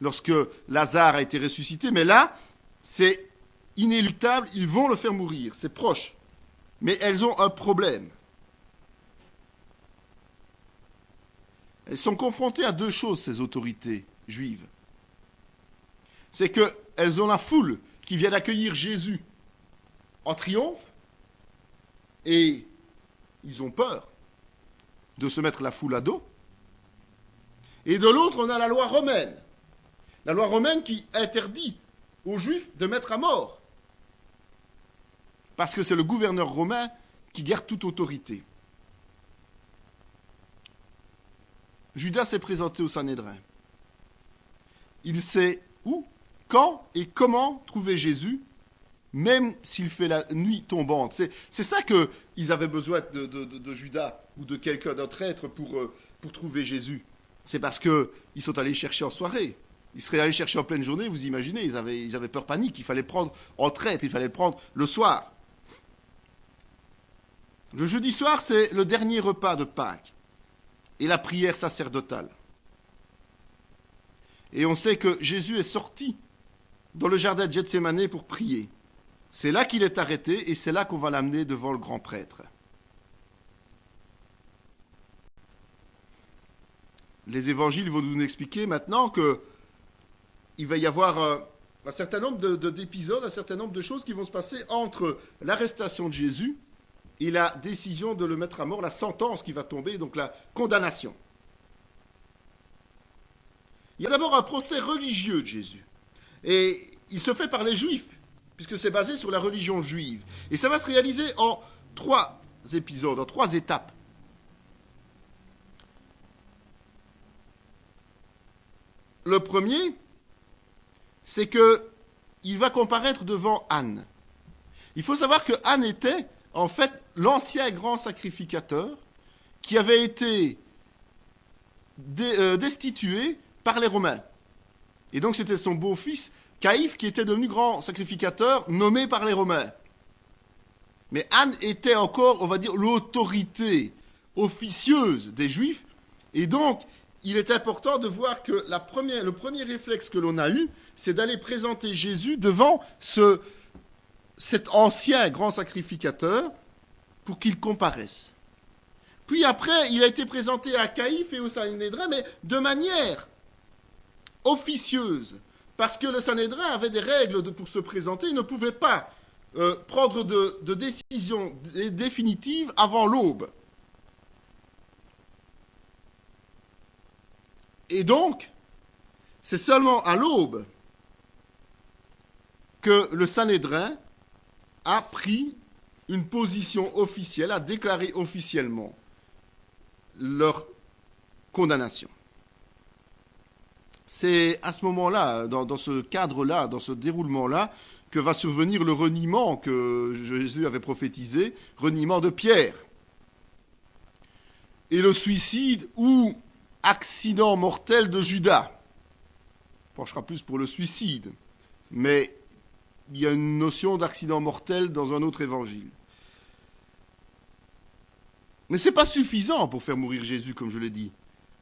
lorsque Lazare a été ressuscité, mais là, c'est inéluctable, ils vont le faire mourir, c'est proche. Mais elles ont un problème. Elles sont confrontées à deux choses, ces autorités juives. C'est qu'elles ont la foule qui vient d'accueillir Jésus en triomphe, et ils ont peur de se mettre la foule à dos. Et de l'autre, on a la loi romaine. La loi romaine qui interdit aux Juifs de mettre à mort. Parce que c'est le gouverneur romain qui garde toute autorité. Judas s'est présenté au Sanhédrin. Il sait où, quand et comment trouver Jésus, même s'il fait la nuit tombante. C'est ça qu'ils avaient besoin de Judas ou de quelqu'un, d'un traître pour trouver Jésus. C'est parce qu'ils sont allés chercher en soirée. Ils seraient allés chercher en pleine journée, vous imaginez, ils avaient peur panique. Il fallait le prendre en traître, il fallait le prendre le soir. Le jeudi soir, c'est le dernier repas de Pâques et la prière sacerdotale. Et on sait que Jésus est sorti dans le jardin de Gethsémanée pour prier. C'est là qu'il est arrêté et c'est là qu'on va l'amener devant le grand prêtre. Les évangiles vont nous expliquer maintenant qu'il va y avoir un certain nombre d'épisodes, un certain nombre de choses qui vont se passer entre l'arrestation de Jésus et la décision de le mettre à mort, la sentence qui va tomber, donc la condamnation. Il y a d'abord un procès religieux de Jésus. Et il se fait par les Juifs, puisque c'est basé sur la religion juive. Et ça va se réaliser en 3 épisodes, en 3 étapes. Le premier, c'est qu'il va comparaître devant Anne. Il faut savoir que Anne était, en fait, l'ancien grand sacrificateur qui avait été destitué par les Romains. Et donc c'était son beau-fils, Caïphe, qui était devenu grand sacrificateur, nommé par les Romains. Mais Anne était encore, on va dire, l'autorité officieuse des Juifs. Et donc, il est important de voir que le premier réflexe que l'on a eu, c'est d'aller présenter Jésus devant cet ancien grand sacrificateur pour qu'il comparaisse. Puis après, il a été présenté à Caïphe et au Sanhédrin, mais de manière officieuse, parce que le Sanhédrin avait des règles pour se présenter, il ne pouvait pas prendre de décision définitive avant l'aube. Et donc, c'est seulement à l'aube que le Sanhédrin a pris une position officielle, a déclaré officiellement leur condamnation. C'est à ce moment-là, dans ce cadre-là, dans ce déroulement-là, que va survenir le reniement que Jésus avait prophétisé, reniement de Pierre. Et le suicide ou accident mortel de Judas. On penchera plus pour le suicide, mais il y a une notion d'accident mortel dans un autre évangile. Mais ce n'est pas suffisant pour faire mourir Jésus, comme je l'ai dit,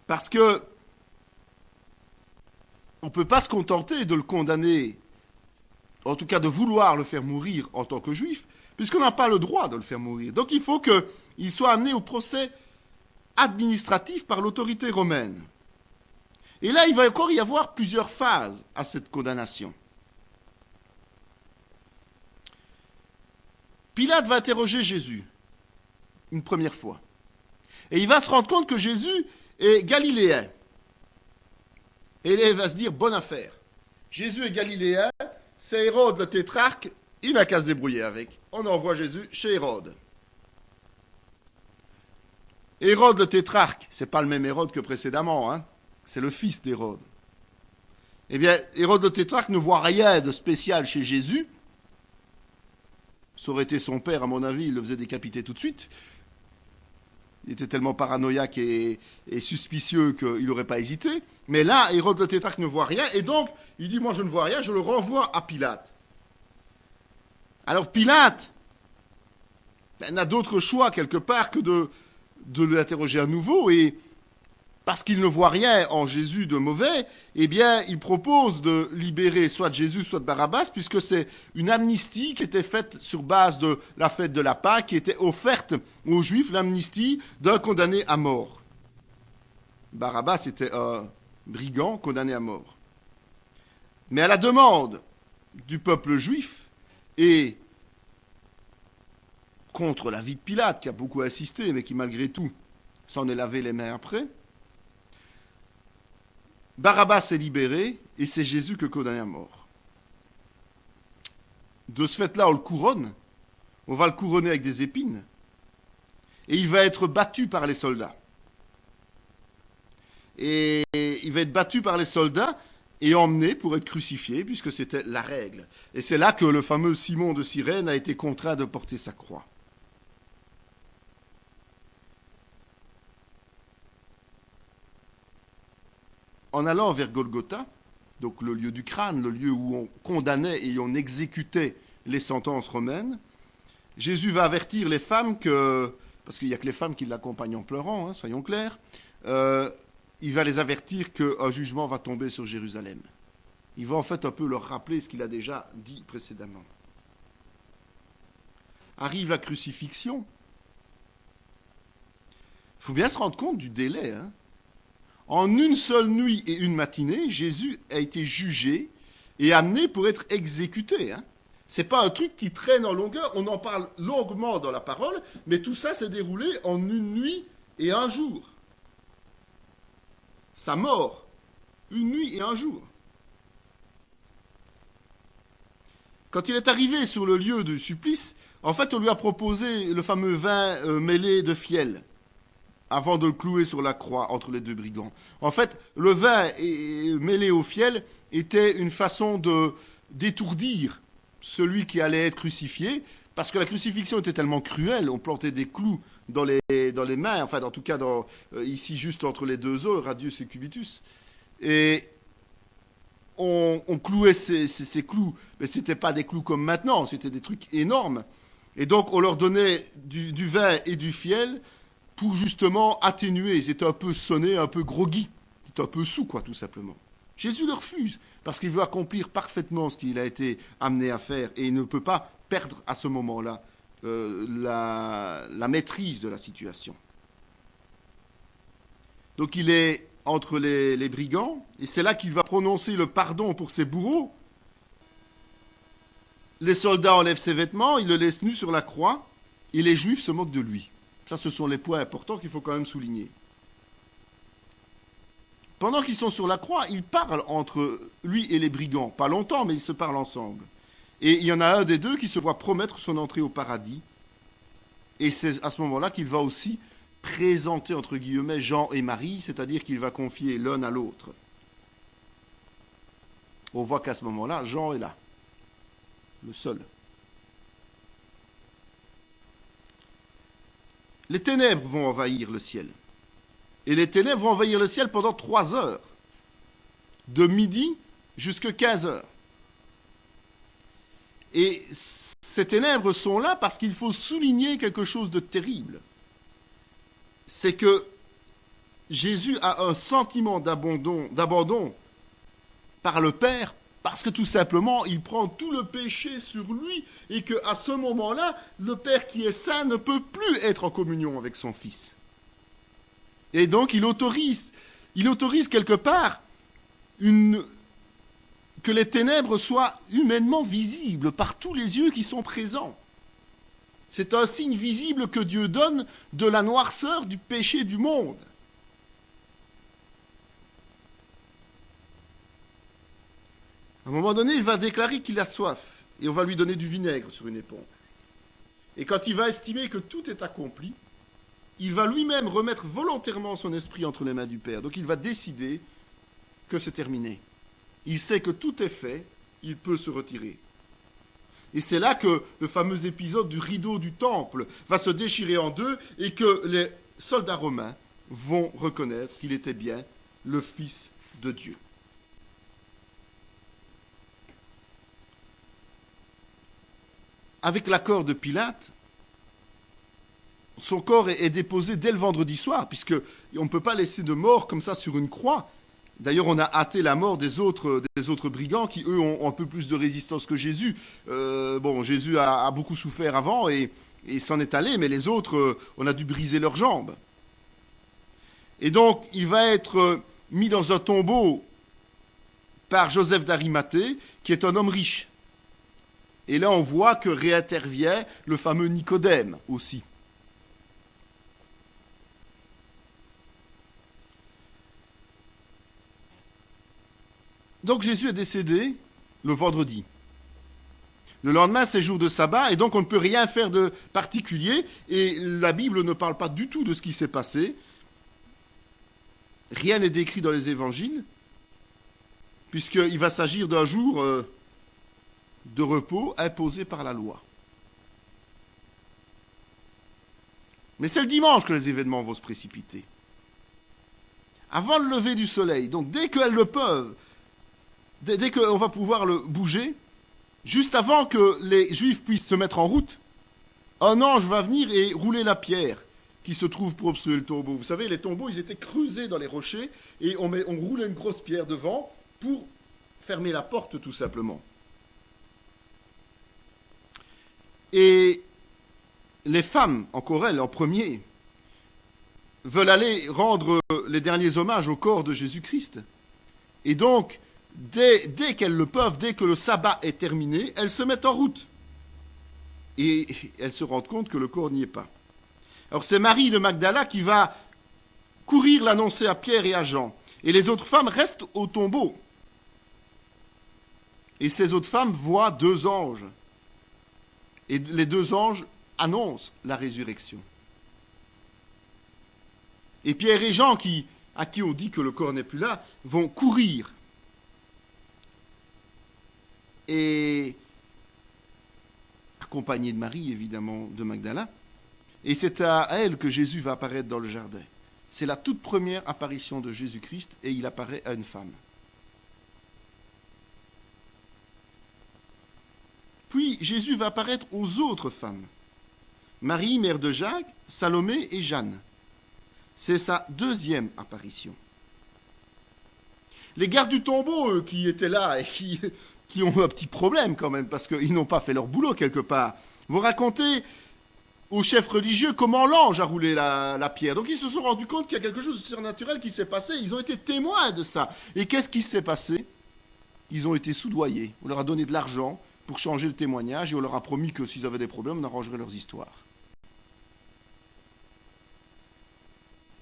parce que on ne peut pas se contenter de le condamner, en tout cas de vouloir le faire mourir en tant que juif, puisqu'on n'a pas le droit de le faire mourir. Donc il faut qu'il soit amené au procès administratif par l'autorité romaine. Et là, il va encore y avoir plusieurs phases à cette condamnation. Pilate va interroger Jésus une première fois. Et il va se rendre compte que Jésus est galiléen. Et là, il va se dire, bonne affaire. Jésus est galiléen, c'est Hérode le tétrarque, il n'a qu'à se débrouiller avec. On envoie Jésus chez Hérode. Hérode le tétrarque, c'est pas le même Hérode que précédemment, hein. C'est le fils d'Hérode. Eh bien, Hérode le tétrarque ne voit rien de spécial chez Jésus, Ça aurait été son père, à mon avis, il le faisait décapiter tout de suite. Il était tellement paranoïaque et suspicieux qu'il n'aurait pas hésité. Mais là, Hérode le tétrarque ne voit rien, et donc, il dit, moi je ne vois rien, je le renvoie à Pilate. Alors Pilate n'a d'autre choix, quelque part, que de l'interroger à nouveau, et parce qu'il ne voit rien en Jésus de mauvais, eh bien, il propose de libérer soit Jésus, soit Barabbas, puisque c'est une amnistie qui était faite sur base de la fête de la Pâque, qui était offerte aux Juifs, l'amnistie d'un condamné à mort. Barabbas était un brigand condamné à mort. Mais à la demande du peuple juif et contre l'avis de Pilate, qui a beaucoup insisté, mais qui malgré tout s'en est lavé les mains après, Barabbas est libéré et c'est Jésus que condamné à mort. De ce fait-là, on le couronne. On va le couronner avec des épines. Et il va être battu par les soldats. Et il va être battu par les soldats et emmené pour être crucifié, puisque c'était la règle. Et c'est là que le fameux Simon de Cyrène a été contraint de porter sa croix. En allant vers Golgotha, donc le lieu du crâne, le lieu où on condamnait et on exécutait les sentences romaines, Jésus va avertir les femmes que, parce qu'il n'y a que les femmes qui l'accompagnent en pleurant, hein, soyons clairs, il va les avertir qu'un jugement va tomber sur Jérusalem. Il va en fait un peu leur rappeler ce qu'il a déjà dit précédemment. Arrive la crucifixion. Il faut bien se rendre compte du délai, hein. En une seule nuit et une matinée, Jésus a été jugé et amené pour être exécuté. Hein. Ce n'est pas un truc qui traîne en longueur, on en parle longuement dans la parole, mais tout ça s'est déroulé en une nuit et un jour. Sa mort, une nuit et un jour. Quand il est arrivé sur le lieu du supplice, en fait, on lui a proposé le fameux vin mêlé de fiel, avant de le clouer sur la croix entre les deux brigands. En fait, le vin mêlé au fiel était une façon d'étourdir celui qui allait être crucifié, parce que la crucifixion était tellement cruelle, on plantait des clous dans les mains, enfin en tout cas ici juste entre les deux os, radius et cubitus, et on clouait ces clous, mais ce n'étaient pas des clous comme maintenant, c'était des trucs énormes, et donc on leur donnait du vin et du fiel, pour justement atténuer. Ils étaient un peu sonnés, un peu groggy. Ils étaient un peu sous, quoi, tout simplement. Jésus le refuse, parce qu'il veut accomplir parfaitement ce qu'il a été amené à faire, et il ne peut pas perdre à ce moment-là la maîtrise de la situation. Donc il est entre les brigands, et c'est là qu'il va prononcer le pardon pour ses bourreaux. Les soldats enlèvent ses vêtements, ils le laissent nu sur la croix, et les Juifs se moquent de lui. Ça, ce sont les points importants qu'il faut quand même souligner. Pendant qu'ils sont sur la croix, ils parlent entre lui et les brigands. Pas longtemps, mais ils se parlent ensemble. Et il y en a un des deux qui se voit promettre son entrée au paradis. Et c'est à ce moment-là qu'il va aussi présenter, entre guillemets, Jean et Marie, c'est-à-dire qu'il va confier l'un à l'autre. On voit qu'à ce moment-là, Jean est là, le seul. Les ténèbres vont envahir le ciel. Et les ténèbres vont envahir le ciel pendant 3 heures. De midi jusqu'à 15 heures. Et ces ténèbres sont là parce qu'il faut souligner quelque chose de terrible. C'est que Jésus a un sentiment d'abandon par le Père, parce que tout simplement, il prend tout le péché sur lui et qu'à ce moment-là, le Père qui est saint ne peut plus être en communion avec son Fils. Et donc, il autorise quelque part que les ténèbres soient humainement visibles par tous les yeux qui sont présents. C'est un signe visible que Dieu donne de la noirceur du péché du monde. À un moment donné, il va déclarer qu'il a soif, et on va lui donner du vinaigre sur une éponge. Et quand il va estimer que tout est accompli, il va lui-même remettre volontairement son esprit entre les mains du Père. Donc il va décider que c'est terminé. Il sait que tout est fait, il peut se retirer. Et c'est là que le fameux épisode du rideau du temple va se déchirer en deux et que les soldats romains vont reconnaître qu'il était bien le Fils de Dieu. Avec l'accord de Pilate, son corps est déposé dès le vendredi soir, puisqu'on ne peut pas laisser de mort comme ça sur une croix. D'ailleurs, on a hâté la mort des autres brigands qui, eux, ont un peu plus de résistance que Jésus. Jésus a beaucoup souffert avant et s'en est allé, mais les autres, on a dû briser leurs jambes. Et donc, il va être mis dans un tombeau par Joseph d'Arimathée, qui est un homme riche. Et là, on voit que réintervient le fameux Nicodème aussi. Donc Jésus est décédé le vendredi. Le lendemain, c'est jour de sabbat, et donc on ne peut rien faire de particulier, et la Bible ne parle pas du tout de ce qui s'est passé. Rien n'est décrit dans les évangiles, puisqu'il va s'agir d'un jour de repos imposé par la loi. Mais c'est le dimanche que les événements vont se précipiter. Avant le lever du soleil, donc dès qu'elles le peuvent, dès qu'on va pouvoir le bouger, juste avant que les Juifs puissent se mettre en route, un ange va venir et rouler la pierre qui se trouve pour obstruer le tombeau. Vous savez, les tombeaux, ils étaient creusés dans les rochers et on roulait une grosse pierre devant pour fermer la porte, tout simplement. Et les femmes, encore elles, en premier, veulent aller rendre les derniers hommages au corps de Jésus-Christ. Et donc, dès qu'elles le peuvent, dès que le sabbat est terminé, elles se mettent en route. Et elles se rendent compte que le corps n'y est pas. Alors c'est Marie de Magdala qui va courir l'annoncer à Pierre et à Jean. Et les autres femmes restent au tombeau. Et ces autres femmes voient deux anges. Et les deux anges annoncent la résurrection. Et Pierre et Jean, à qui on dit que le corps n'est plus là, vont courir. Et accompagné de Marie, évidemment, de Magdala. Et c'est à elle que Jésus va apparaître dans le jardin. C'est la toute première apparition de Jésus-Christ et il apparaît à une femme. Puis Jésus va apparaître aux autres femmes. Marie, mère de Jacques, Salomé et Jeanne. C'est sa deuxième apparition. Les gardes du tombeau, eux, qui étaient là et qui ont un petit problème quand même, parce qu'ils n'ont pas fait leur boulot quelque part, vont raconter aux chefs religieux comment l'ange a roulé la pierre. Donc ils se sont rendus compte qu'il y a quelque chose de surnaturel qui s'est passé. Ils ont été témoins de ça. Et qu'est-ce qui s'est passé? Ils ont été soudoyés. On leur a donné de l'argent pour changer le témoignage et on leur a promis que s'ils avaient des problèmes, on arrangerait leurs histoires.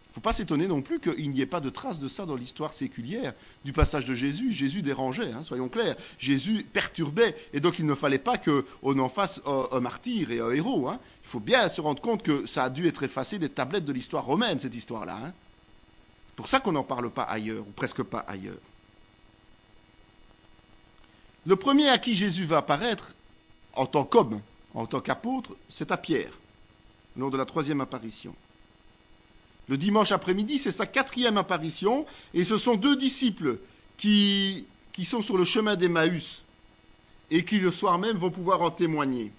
Il ne faut pas s'étonner non plus qu'il n'y ait pas de trace de ça dans l'histoire séculière du passage de Jésus. Jésus dérangeait, soyons clairs. Jésus perturbait, et donc il ne fallait pas qu'on en fasse un martyr et un héros. Il faut bien se rendre compte que ça a dû être effacé des tablettes de l'histoire romaine, cette histoire-là. C'est pour ça qu'on n'en parle pas ailleurs, ou presque pas ailleurs. Le premier à qui Jésus va apparaître, en tant qu'homme, en tant qu'apôtre, c'est à Pierre, lors de la troisième apparition. Le dimanche après-midi, c'est sa quatrième apparition, et ce sont deux disciples qui sont sur le chemin d'Emmaüs, et qui le soir même vont pouvoir en témoigner.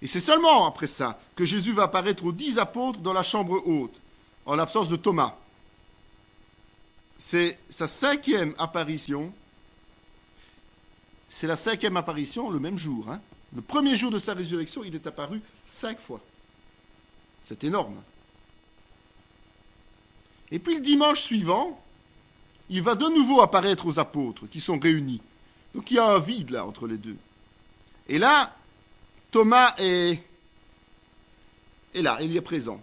Et c'est seulement après ça que Jésus va apparaître aux 10 apôtres dans la chambre haute, en l'absence de Thomas. C'est sa cinquième apparition. C'est la cinquième apparition le même jour. Le premier jour de sa résurrection, il est apparu 5 fois. C'est énorme. Et puis le dimanche suivant, il va de nouveau apparaître aux apôtres qui sont réunis. Donc il y a un vide là entre les deux. Et là, Thomas est là, il y est présent.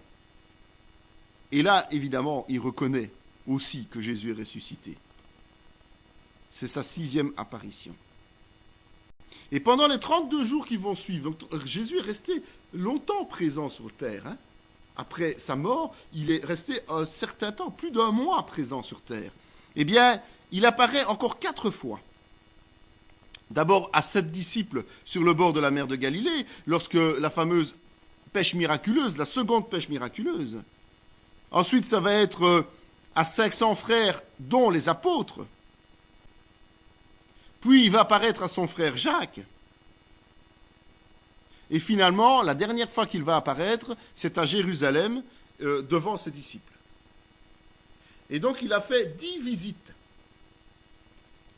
Et là, évidemment, il reconnaît aussi que Jésus est ressuscité. C'est sa 6e apparition. Et pendant les 32 jours qui vont suivre, donc Jésus est resté longtemps présent sur terre. Après sa mort, il est resté un certain temps, plus d'1 mois présent sur terre. Eh bien, il apparaît encore 4 fois. d'abord à 7 disciples sur le bord de la mer de Galilée, lorsque la fameuse pêche miraculeuse, la seconde pêche miraculeuse. Ensuite, ça va être à 500 frères, dont les apôtres. Puis il va apparaître à son frère Jacques. Et finalement, la dernière fois qu'il va apparaître, c'est à Jérusalem, devant ses disciples. Et donc il a fait 10 visites.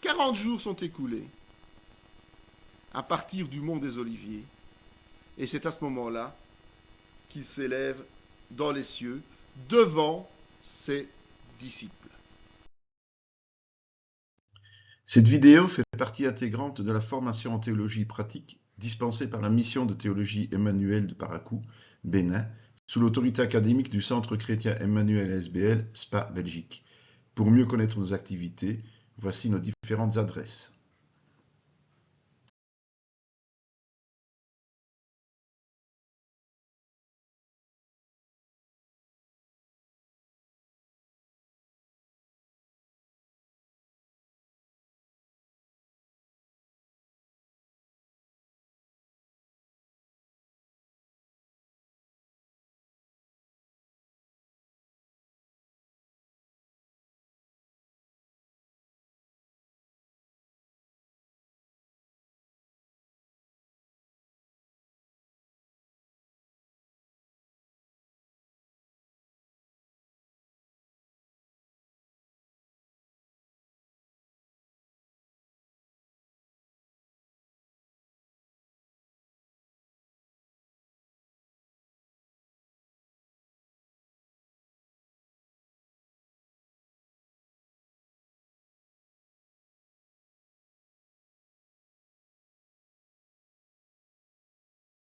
40 jours sont écoulés à partir du mont des Oliviers. Et c'est à ce moment-là qu'il s'élève dans les cieux devant ses disciples. Cette vidéo fait partie intégrante de la formation en théologie pratique dispensée par la mission de théologie Emmanuel de Parakou, Bénin, sous l'autorité académique du Centre chrétien Emmanuel SBL, Spa, Belgique. Pour mieux connaître nos activités, voici nos différentes adresses.